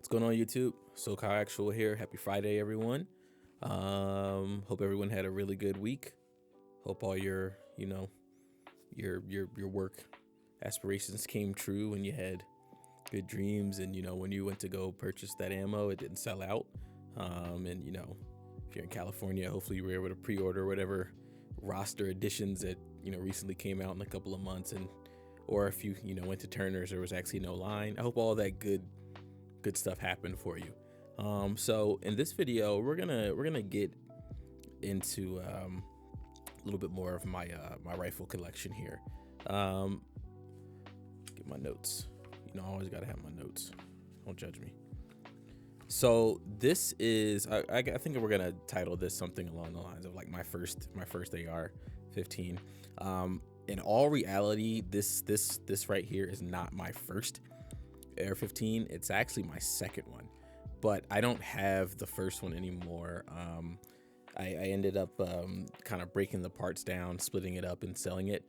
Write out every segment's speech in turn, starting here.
What's going on, YouTube? SoCal Actual here. Happy Friday, everyone. Hope everyone had a really good week. Hope all your, your work aspirations came true and you had good dreams. And when you went to go purchase that ammo, it didn't sell out. And if you're in California, hopefully you were able to pre-order whatever roster additions that recently came out in a couple of months, or if you went to Turner's, there was actually no line. I hope all that good stuff happened for you. So in this video, we're gonna get into a little bit more of my my rifle collection here. Get my notes. I always gotta have my notes. Don't judge me. So this is I think we're gonna title this something along the lines of like my first AR-15. In all reality, this right here is not my first AR-15. It's actually my second one, but I don't have the first one anymore. I ended up kind of breaking the parts down, splitting it up and selling it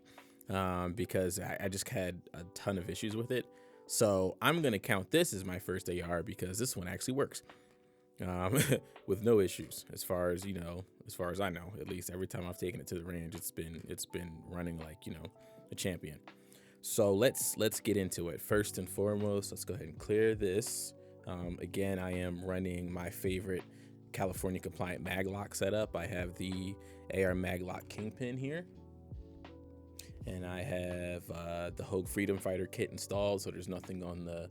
because I just had a ton of issues with it. So I'm gonna count this as my first AR because this one actually works with no issues as far as I know. At least every time I've taken it to the range, it's been running like a champion. So let's get into it. First and foremost, let's go ahead and clear this. Again, I am running my favorite California compliant maglock setup. I have the AR Maglock Kingpin here, and I have the Hogue Freedom Fighter kit installed. So there's nothing on the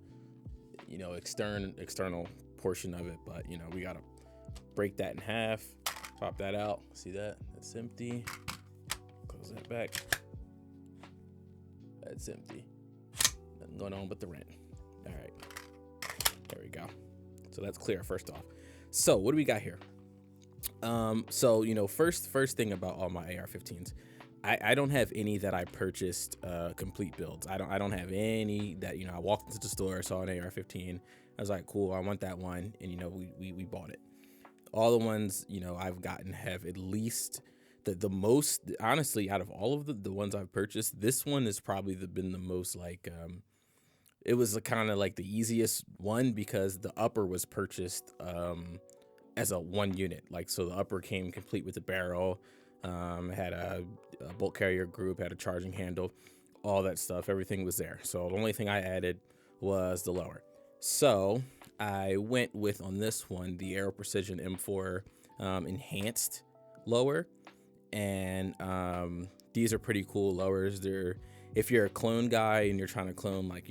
external portion of it, but we gotta break that in half, pop that out. See that? That's empty. Close that back. That's empty. Nothing going on but the rent. All right, there we go. So that's clear first off. So what do we got here? So first thing about all my AR-15s, I don't have any that I purchased complete builds. I don't have any that I walked into the store, saw an AR-15, I was like, cool, I want that one, and we bought it. All the ones I've gotten have at least the most, honestly, out of all of the ones I've purchased, this one has probably been the most like it was kind of like the easiest one because the upper was purchased as a one unit. Like, so the upper came complete with the barrel, had a bolt carrier group, had a charging handle, all that stuff, everything was there. So the only thing I added was the lower. So I went with, on this one, the Aero Precision M4 enhanced lower. And these are pretty cool lowers. They're, if you're a clone guy and you're trying to clone like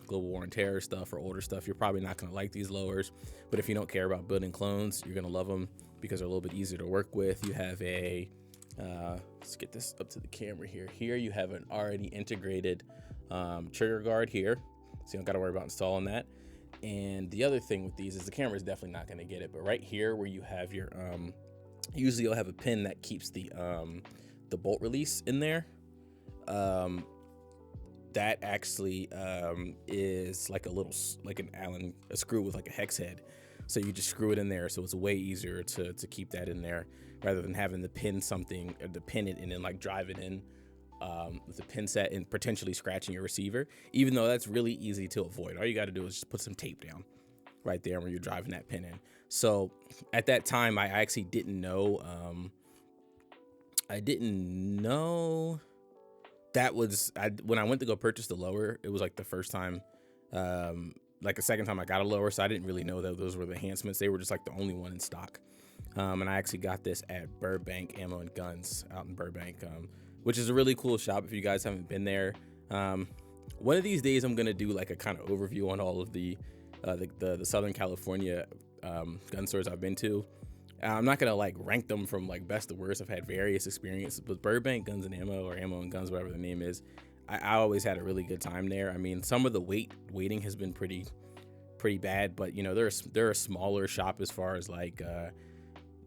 Global War and Terror stuff or older stuff, you're probably not going to like these lowers. But if you don't care about building clones, you're going to love them because they're a little bit easier to work with. You have a let's get this up to the camera here. Here you have an already integrated trigger guard here, so you don't got to worry about installing that. And the other thing with these is the camera is definitely not going to get it, but right here where you have your usually you'll have a pin that keeps the bolt release in there. That actually is like a screw with like a hex head. So you just screw it in there. So it's way easier to keep that in there rather than having to pin something or to pin it and then like drive it in with a pin set and potentially scratching your receiver, even though that's really easy to avoid. All you got to do is just put some tape down right there where you're driving that pin in. So at that time, I actually didn't know. I didn't know that was when I went to go purchase the lower. It was like the first time, like the second time I got a lower. So I didn't really know that those were the enhancements. They were just like the only one in stock. And I actually got this at Burbank Ammo and Guns out in Burbank, which is a really cool shop if you guys haven't been there. One of these days I'm gonna do like a kind of overview on all of the Southern California gun stores I've been to. I'm not gonna like rank them from like best to worst. I've had various experiences, but Burbank Guns and Ammo, or Ammo and Guns, whatever the name is, I always had a really good time there. I mean, some of the waiting has been pretty bad, but they're a smaller shop as far as like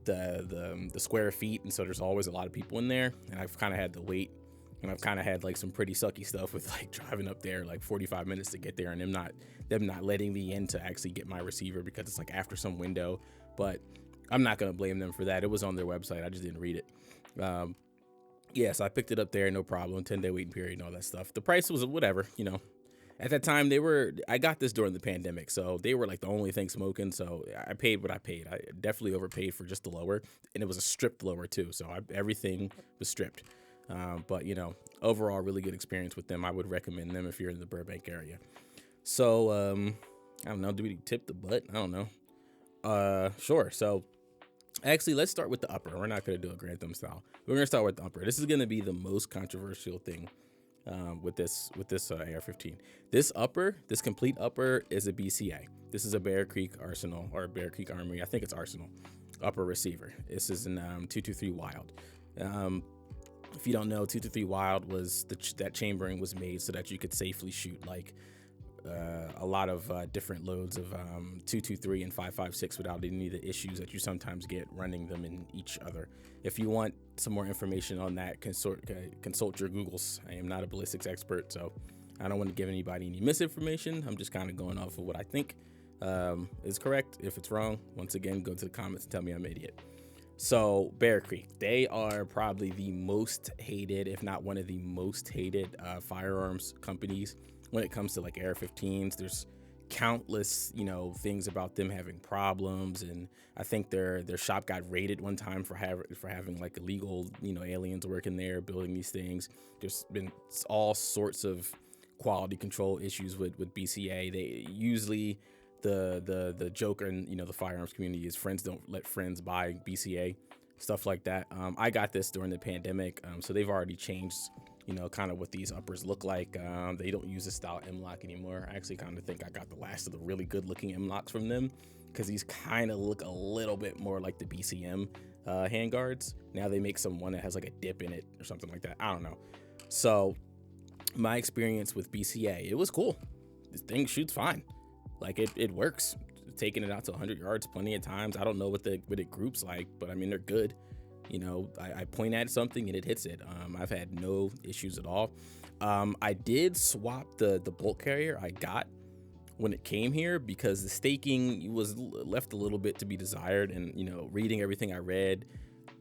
the square feet, and so there's always a lot of people in there, and I've kind of had to wait, and I've kind of had like some pretty sucky stuff with like driving up there like 45 minutes to get there, and them not letting me in to actually get my receiver because it's like after some window. But I'm not gonna blame them for that. It was on their website, I just didn't read it. Yeah, so I picked it up there, no problem. 10-day waiting period and all that stuff. The price was whatever, At that time, I got this during the pandemic, so they were like the only thing smoking. So I paid what I paid. I definitely overpaid for just the lower, and it was a stripped lower too. So everything was stripped. But overall, really good experience with them. I would recommend them if you're in the Burbank area. So I don't know. Do we tip the butt? I don't know. Sure. So actually, let's start with the upper. We're not going to do a Grand Thumb style. We're going to start with the upper. This is going to be the most controversial thing with this AR-15. This complete upper is a BCA. This is a Bear Creek Arsenal or Bear Creek Armory. I think it's Arsenal upper receiver. This is an 223 Wild. If you don't know, 223 Wild was that chambering was made so that you could safely shoot like a lot of different loads of 223 and 5.56 without any of the issues that you sometimes get running them in each other. If you want some more information on that, consult your Googles. I am not a ballistics expert, so I don't want to give anybody any misinformation. I'm just kind of going off of what I think is correct. If it's wrong, once again, go to the comments and tell me I'm an idiot. So Bear Creek, they are probably the most hated, if not one of the most hated firearms companies when it comes to like AR-15s. There's countless, things about them having problems, and I think their shop got raided one time for having like illegal, aliens working there building these things. There's been all sorts of quality control issues with BCA. They usually the joke in the firearms community is friends don't let friends buy BCA, stuff like that. I got this during the pandemic, so they've already changed kind of what these uppers look like. They don't use this style M-LOK anymore. I actually kind of think I got the last of the really good looking M-LOKs from them, because these kind of look a little bit more like the BCM handguards. Now they make one that has like a dip in it or something like that. I don't know. So my experience with BCA, it was cool. This thing shoots fine. Like it works. Taking it out to 100 yards plenty of times. I don't know what it groups like, but I mean, they're good. I point at something and it hits it. I've had no issues at all. I did swap the bolt carrier I got when it came here, because the staking was left a little bit to be desired. And, reading everything I read,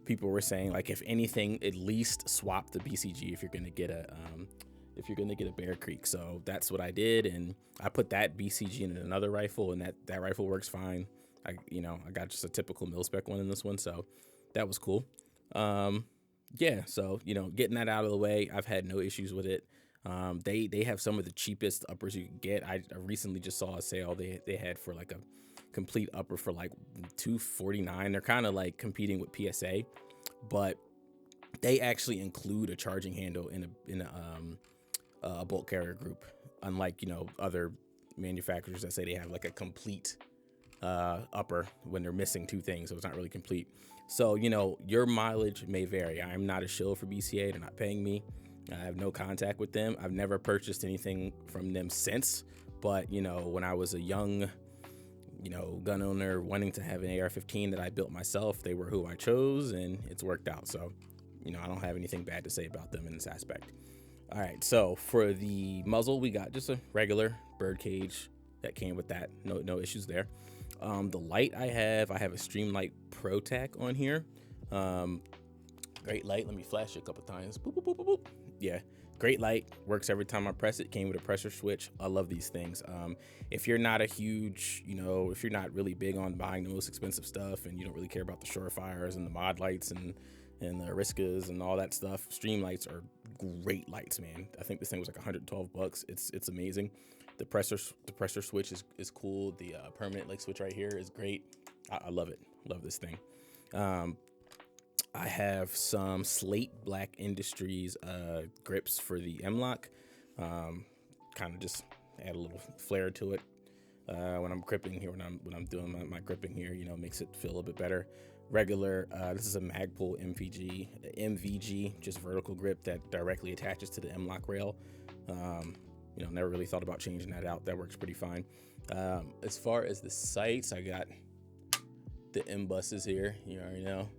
people were saying, like, if anything, at least swap the BCG if you're going to get a Bear Creek. So that's what I did. And I put that BCG in another rifle, and that rifle works fine. I got just a typical mil-spec one in this one. So that was cool. Yeah, so getting that out of the way, I've had no issues with it. They have some of the cheapest uppers you can get. I recently just saw a sale they had for like a complete upper for like $249. They're kind of like competing with PSA, but they actually include a charging handle in a bolt carrier group, unlike other manufacturers that say they have like a complete upper when they're missing two things, so it's not really complete. So your mileage may vary. I'm not a shill for BCA. They're not paying me. I have no contact with them. I've never purchased anything from them since, but when I was a young gun owner wanting to have an AR-15 that I built myself, they were who I chose, and it's worked out. So I don't have anything bad to say about them in this aspect. All right, so for the muzzle, we got just a regular bird cage that came with that. No issues there. The light I have a Streamlight Pro Tac on here. Great light. Let me flash it a couple times. Boop, boop, boop, boop, boop. Yeah, great light. Works every time I press it. Came with a pressure switch. I love these things. If you're not a huge, if you're not really big on buying the most expensive stuff, and you don't really care about the Surefires and the mod lights and the Ariskas and all that stuff, Streamlights are great lights, man. I think this thing was like $112. It's amazing. The pressure switch is cool. The permanent leg switch right here is great. I love it. Love this thing. I have some Slate Black Industries grips for the M-LOK. Kind of just add a little flair to it when I'm gripping here. When I'm doing my gripping here, makes it feel a bit better. Regular. This is a Magpul MVG, just vertical grip that directly attaches to the M-LOK rail. Never really thought about changing that out. That works pretty fine. As far as the sights, I got the M-Buses here. You already know,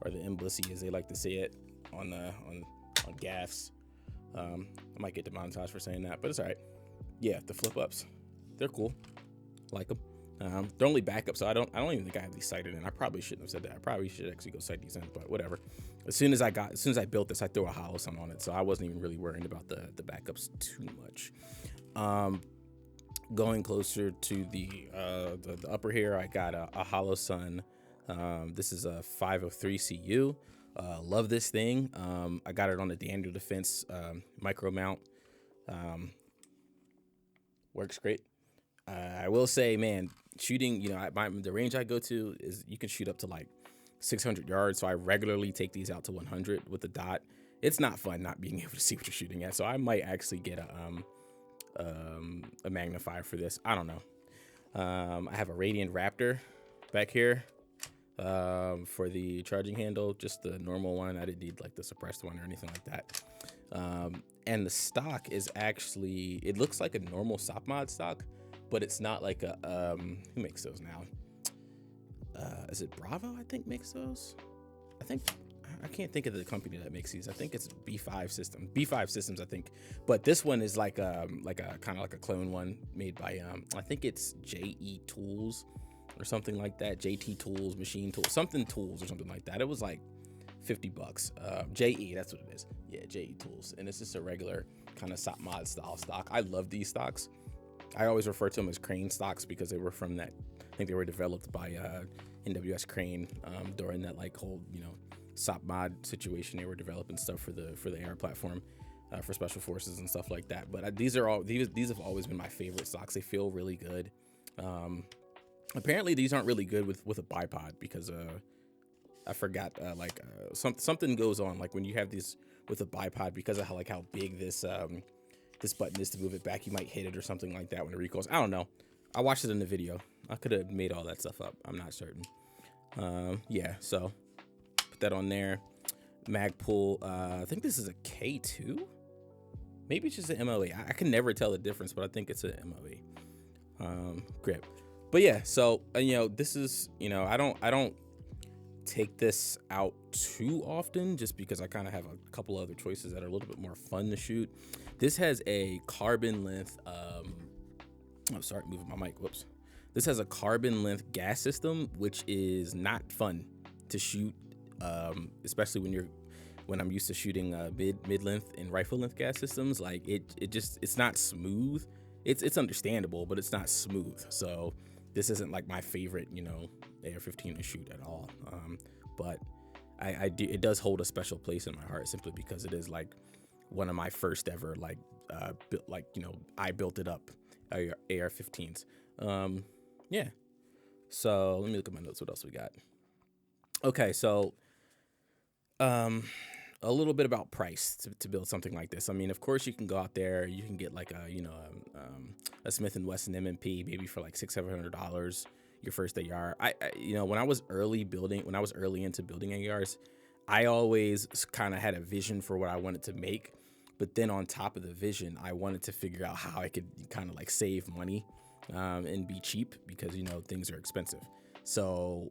or the M-Bussy as they like to say it on gaffs. I might get demonetized for saying that, but it's all right. Yeah, the flip ups, they're cool. Like them. They're only backup, so I don't even think I have these cited in. I probably shouldn't have said that. I probably should actually go cite these in, but whatever. As soon as I built this, I threw a Holosun on it, so I wasn't even really worrying about the backups too much. Going closer to the upper here, I got a Holosun. This is a 503 CU. Love this thing. I got it on the Daniel Defense micro mount. Works great. I will say, man, shooting, the range I go to is you can shoot up to like 600 yards. So I regularly take these out to 100 with the dot. It's not fun not being able to see what you're shooting at. So I might actually get a magnifier for this. I don't know. I have a Radiant Raptor back here for the charging handle, just the normal one. I didn't need like the suppressed one or anything like that. And the stock is actually, it looks like a normal SOPMOD stock, but it's not like a, who makes those now? Is it Bravo, I think, makes those? I can't think of the company that makes these. I think it's B5 Systems, I think. But this one is like a kind of like a clone one made by, I think it's JE Tools or something like that. JT Tools, Machine Tools, something Tools or something like that. It was like $50. JE, that's what it is. Yeah, JE Tools. And it's just a regular kind of SOPMOD style stock. I love these stocks. I always refer to them as Crane stocks because they were from that, I think they were developed by NWS Crane during that like whole, SOPMOD situation. They were developing stuff for the AR platform for special forces and stuff like that. But these have always been my favorite stocks. They feel really good. Apparently these aren't really good with a bipod because I forgot something goes on like when you have these with a bipod because of how big this this button is to move it back. You might hit it or something like that when it recoils. I don't know. I watched it in the video. I could have made all that stuff up. I'm not certain. Yeah, so put that on there. Magpul. I think this is a K2. Maybe it's just an MOE. I can never tell the difference, but I think it's an MOE. Grip. But yeah, so this is I don't take this out too often just because I kind of have a couple other choices that are a little bit more fun to shoot. This has a carbon length. Oh, sorry, moving my mic. Whoops. This has a carbon length gas system, which is not fun to shoot, especially when I'm used to shooting mid length and rifle length gas systems. Like it's not smooth. It's understandable, but it's not smooth. So this isn't like my favorite, AR-15 to shoot at all. But it does hold a special place in my heart simply because it is like one of my first ever I built it up AR-15s. Yeah. So let me look at my notes. What else we got? Okay, so a little bit about price to build something like this. I mean, of course, you can go out there. You can get like a Smith & Wesson M&P maybe for like $600-700 your first AR. When I was early into building ARs, I always kind of had a vision for what I wanted to make. But then on top of the vision, I wanted to figure out how I could kind of like save money and be cheap because, things are expensive. So,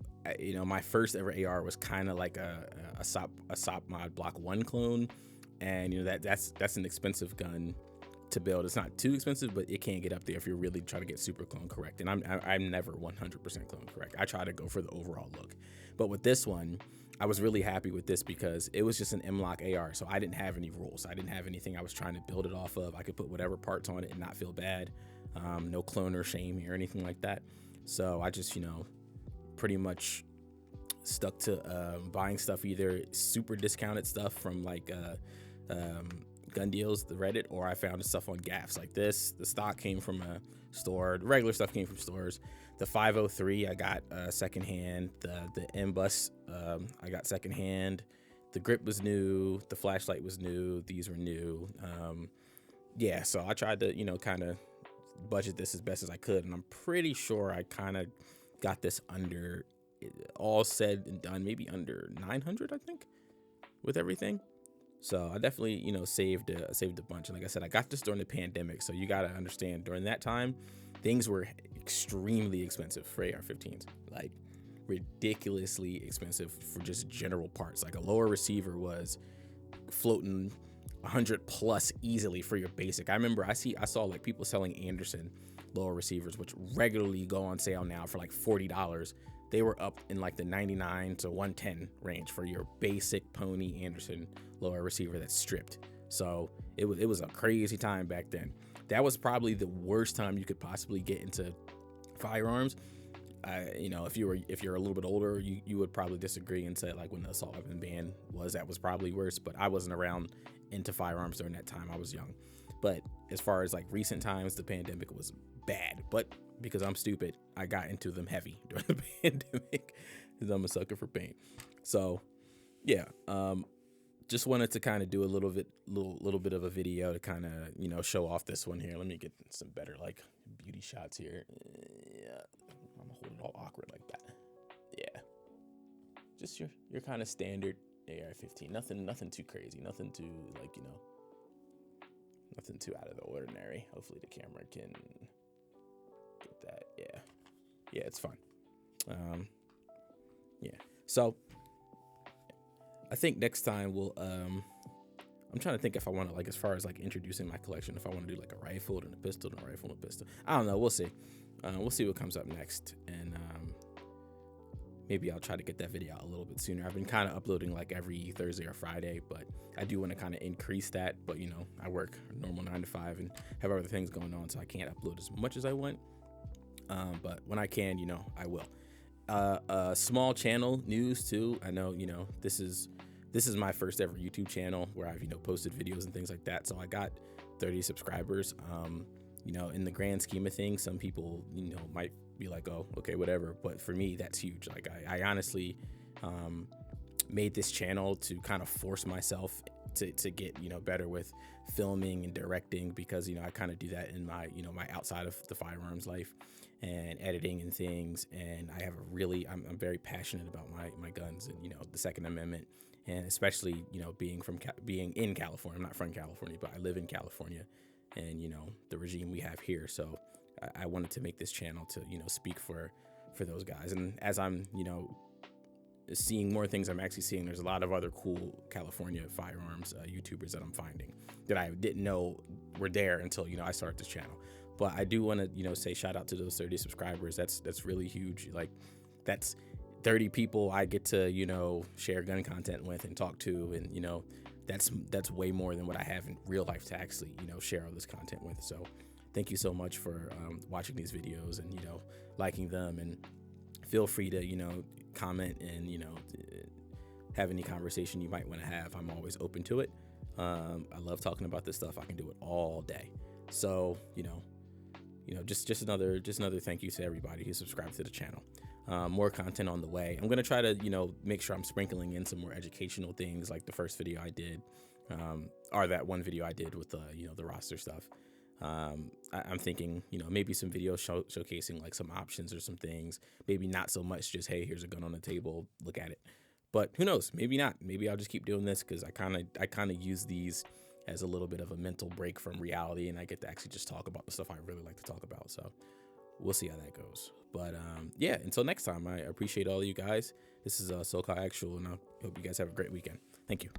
my first ever AR was kind of like a SOPMOD Block 1 clone. And, that's an expensive gun to build. It's not too expensive, but it can get up there if you're really trying to get super clone correct. And I'm never 100% clone correct. I try to go for the overall look. But with this one, I was really happy with this because it was just an M-LOK AR. So I didn't have any rules. I didn't have anything I was trying to build it off of. I could put whatever parts on it and not feel bad. No clone or shame or anything like that. So I just, pretty much stuck to buying stuff, either super discounted stuff from like gun deals, the Reddit, or I found stuff on gaffs like this. The stock came from a store. The regular stuff came from stores. The 503 I got secondhand. The M-Bus I got secondhand. The grip was new. The flashlight was new. These were new. Yeah, so I tried to kind of budget this as best as I could, and I'm pretty sure I kind of got this under, all said and done, maybe under 900, I think, with everything. So I definitely, saved a bunch. And like I said, I got this during the pandemic. So you got to understand, during that time, things were extremely expensive for AR-15s, like ridiculously expensive for just general parts. Like a lower receiver was floating 100 plus easily for your basic. I remember I saw like people selling Anderson lower receivers, which regularly go on sale now for like $40. They were up in like the 99 to 110 range for your basic Pony Anderson lower receiver that's stripped. So it was a crazy time back then. That was probably the worst time you could possibly get into firearms. You know, if you're a little bit older, you would probably disagree and say like when the assault weapon ban was, that was probably worse. But I wasn't around into firearms during that time. I was young. But as far as like recent times, the pandemic was bad. But because I'm stupid, I got into them heavy during the pandemic because I'm a sucker for paint. So yeah, just wanted to kind of do a little bit of a video to kind of, you know, show off this one here. Let me get some better like beauty shots here. Yeah, I'm gonna hold it all awkward like that. Yeah, just your kind of standard AR-15. Nothing too crazy. Nothing too like, you know, nothing too out of the ordinary. Hopefully the camera can get that. Yeah, it's fun. Yeah. So I think next time we'll I'm trying to think if I want to, like, as far as like introducing my collection, if I want to do like a rifle and a pistol and a rifle and a pistol. I don't know. We'll see. We'll see what comes up next, and maybe I'll try to get that video out a little bit sooner. I've been kind of uploading like every Thursday or Friday, but I do want to kind of increase that. But you know, I work a normal 9 to 5 and have other things going on, so I can't upload as much as I want. But when I can, you know, I will. Small channel news too. I know, you know, this is my first ever YouTube channel where I've, you know, posted videos and things like that. So I got 30 subscribers. You know, in the grand scheme of things, some people, you know, might be like, oh, okay, whatever. But for me, that's huge. Like I honestly made this channel to kind of force myself to get, you know, better with filming and directing, because, you know, I kind of do that in my, you know, my outside of the firearms life and editing and things. And I have I'm very passionate about my guns and, you know, the Second Amendment, and especially, you know, being in California. I'm not from California, but I live in California, and, you know, the regime we have here. So I wanted to make this channel to, you know, speak for those guys. And as I'm, you know, seeing more things, I'm actually seeing there's a lot of other cool California firearms YouTubers that I'm finding that I didn't know were there until, you know, I started this channel. But I do want to, you know, say shout out to those 30 subscribers. That's really huge. Like, that's 30 people I get to, you know, share gun content with and talk to, and, you know, that's way more than what I have in real life to actually, you know, share all this content with. So thank you so much for watching these videos and, you know, liking them, and feel free to, you know, comment and, you know, have any conversation you might want to have. I'm always open to it. I love talking about this stuff. I can do it all day. So, you know, just another thank you to everybody who subscribed to the channel. More content on the way. I'm gonna try to, you know, make sure I'm sprinkling in some more educational things, like the first video I did, or that one video I did with the, you know, the roster stuff. I'm thinking, you know, maybe some videos showcasing like some options or some things. Maybe not so much just, hey, here's a gun on the table, look at it. But who knows? Maybe not. Maybe I'll just keep doing this because I kind of use these as a little bit of a mental break from reality, and I get to actually just talk about the stuff I really like to talk about. So we'll see how that goes. But yeah, until next time, I appreciate all of you guys. This is SoCal Actual, and I hope you guys have a great weekend. Thank you.